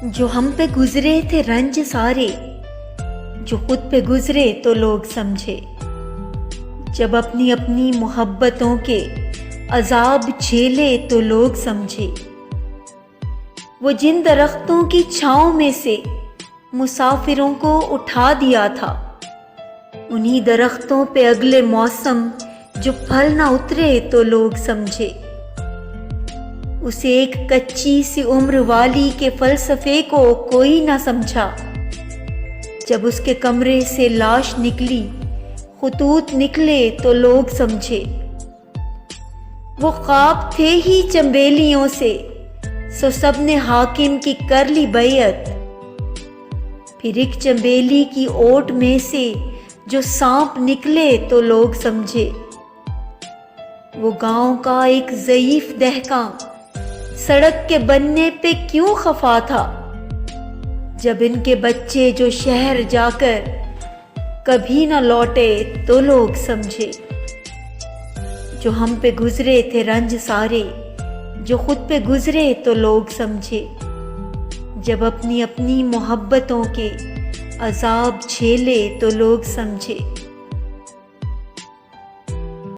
جو ہم پہ گزرے تھے رنج سارے، جو خود پہ گزرے تو لوگ سمجھے، جب اپنی اپنی محبتوں کے عذاب جھیلے تو لوگ سمجھے، وہ جن درختوں کی چھاؤں میں سے مسافروں کو اٹھا دیا تھا، انہی درختوں پہ اگلے موسم جو پھل نہ اترے تو لوگ سمجھے، اسے ایک کچی سی عمر والی کے فلسفے کو کوئی نہ سمجھا، جب اس کے کمرے سے لاش نکلی خطوط نکلے تو لوگ سمجھے، وہ خواب تھے ہی چنبیلیوں سے، سو سب نے حاکم کی کر لی بیعت، پھر ایک چنبیلی کی اوٹ میں سے جو سانپ نکلے تو لوگ سمجھے، وہ گاؤں کا ایک ضعیف دہقاں سڑک کے بننے پہ کیوں خفا تھا، جب ان کے بچے جو شہر جا کر کبھی نہ لوٹے تو لوگ سمجھے، جو ہم پہ گزرے تھے رنج سارے، جو خود پہ گزرے تو لوگ سمجھے، جب اپنی اپنی محبتوں کے عذاب جھیلے تو لوگ سمجھے۔